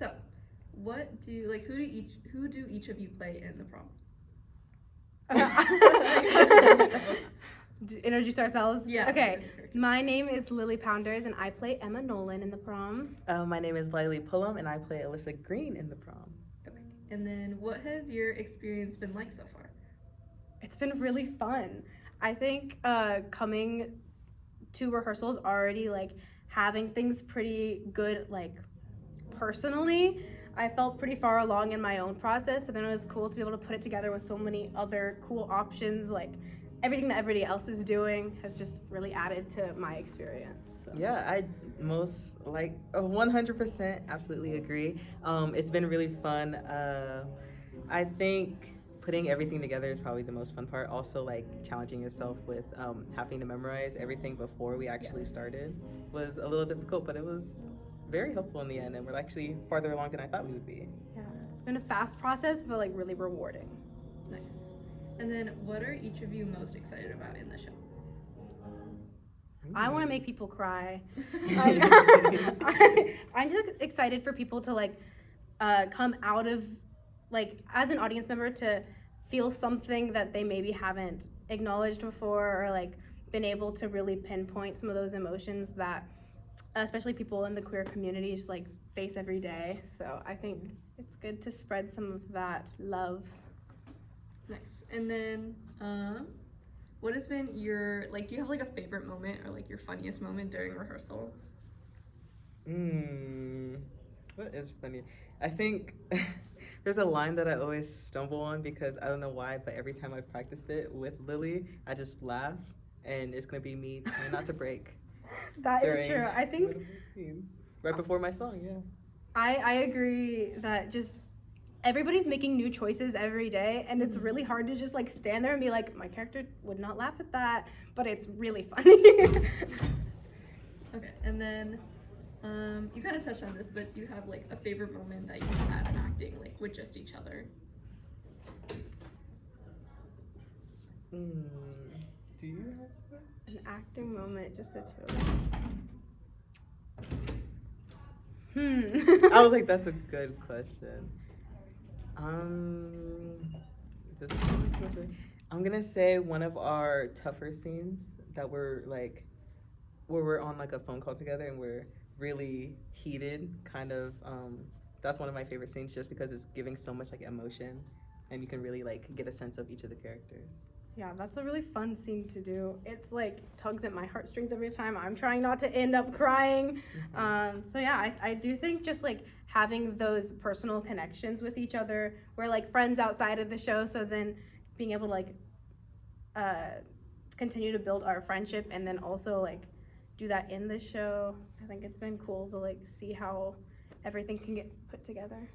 So, who do each of you play in the prom? Introduce ourselves? Yeah. Okay. My name is Lily Pounders, and I play Emma Nolan in the prom. My name is Ly'le and I play Alyssa Green in the prom. Okay. And then, what has your experience been like so far? It's been really fun. I think coming to rehearsals already, like, having things pretty good, like, personally, I felt pretty far along in my own process, so then it was cool to be able to put it together with so many other cool options, like everything that everybody else is doing has just really added to my experience. So. Yeah, I most 100% absolutely agree. It's been really fun. I think putting everything together is probably the most fun part. Also, like challenging yourself with having to memorize everything before we actually started was a little difficult, but it was very helpful in the end, and we're actually farther along than I thought we would be. Yeah, it's been a fast process, but like really rewarding. Nice. And then, what are each of you most excited about in the show? I want to make people cry. I'm just excited for people to like come out of, like, as an audience member, to feel something that they maybe haven't acknowledged before, or like been able to really pinpoint some of those emotions that especially people in the queer community just like face every day. So I think it's good to spread some of that love. Nice. And then, what has been your, like, do you have like a favorite moment or like your funniest moment during rehearsal? What is funny? I think there's a line that I always stumble on because I don't know why, but every time I practice it with Lily, I just laugh, and it's gonna be me trying not to break. That is true. I think right before my song, yeah. I agree that just everybody's making new choices every day, and it's really hard to just like stand there and be like, my character would not laugh at that, but it's really funny. Okay, and then you kind of touched on this, but do you have like a favorite moment that you've had in acting, like with just each other? Do you have An acting moment, just the two of us. I was like, that's a good question. I'm gonna say one of our tougher scenes that were like, where we're on like a phone call together and we're really heated, kind of. That's one of my favorite scenes just because it's giving so much like emotion, and you can really like get a sense of each of the characters. Yeah, that's a really fun scene to do. It's like tugs at my heartstrings every time. I'm trying not to end up crying. So yeah, I do think just like having those personal connections with each other. We're like friends outside of the show, so then being able to like continue to build our friendship and then also like do that in the show. I think it's been cool to like see how everything can get put together.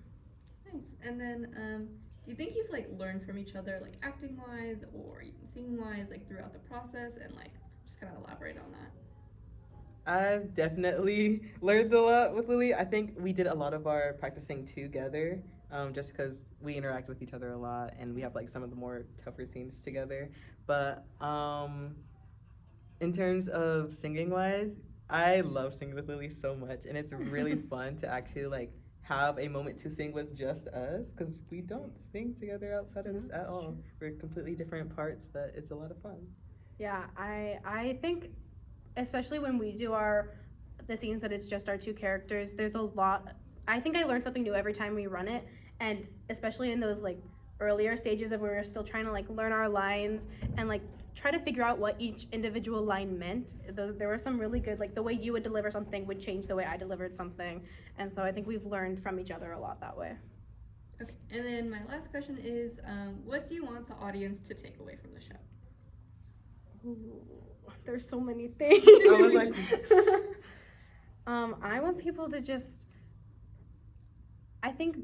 Nice. And then, do you think you've like learned from each other, like acting wise or even singing wise, like throughout the process, and like just kind of elaborate on that? I've definitely learned a lot with Lily. I think we did a lot of our practicing together, just because we interact with each other a lot, and we have like some of the more tougher scenes together. But in terms of singing wise, I love singing with Lily so much, and it's really fun to actually like have a moment to sing with just us, because we don't sing together outside of this at all. We're completely different parts, but it's a lot of fun. Yeah, I think especially when we do the scenes that it's just our two characters, there's a lot. I think I learn something new every time we run it, and especially in those like earlier stages of where we're still trying to like learn our lines and like try to figure out what each individual line meant. There were some really good, like the way you would deliver something would change the way I delivered something, and so I think we've learned from each other a lot that way. Okay, and then my last question is, what do you want the audience to take away from the show? Ooh, there's so many things. I was like, I want people to just, I think,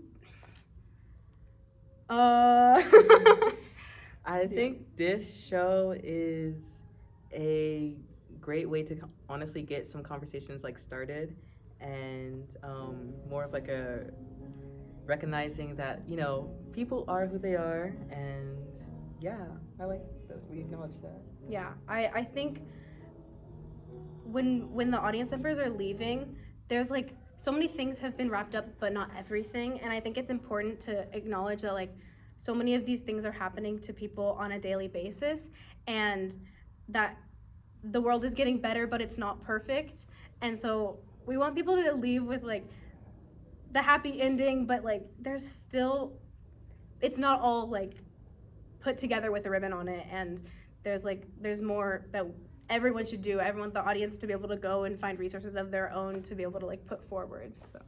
I think this show is a great way to honestly get some conversations like started, and more of like a recognizing that, you know, people are who they are, and yeah, I like that we acknowledge that. Yeah, I think when the audience members are leaving, there's like so many things have been wrapped up, but not everything. And I think it's important to acknowledge that like so many of these things are happening to people on a daily basis, and that the world is getting better, but it's not perfect. And so we want people to leave with like the happy ending, but like there's still, it's not all like put together with a ribbon on it, and there's more that everyone should do. I want the audience to be able to go and find resources of their own to be able to like put forward. So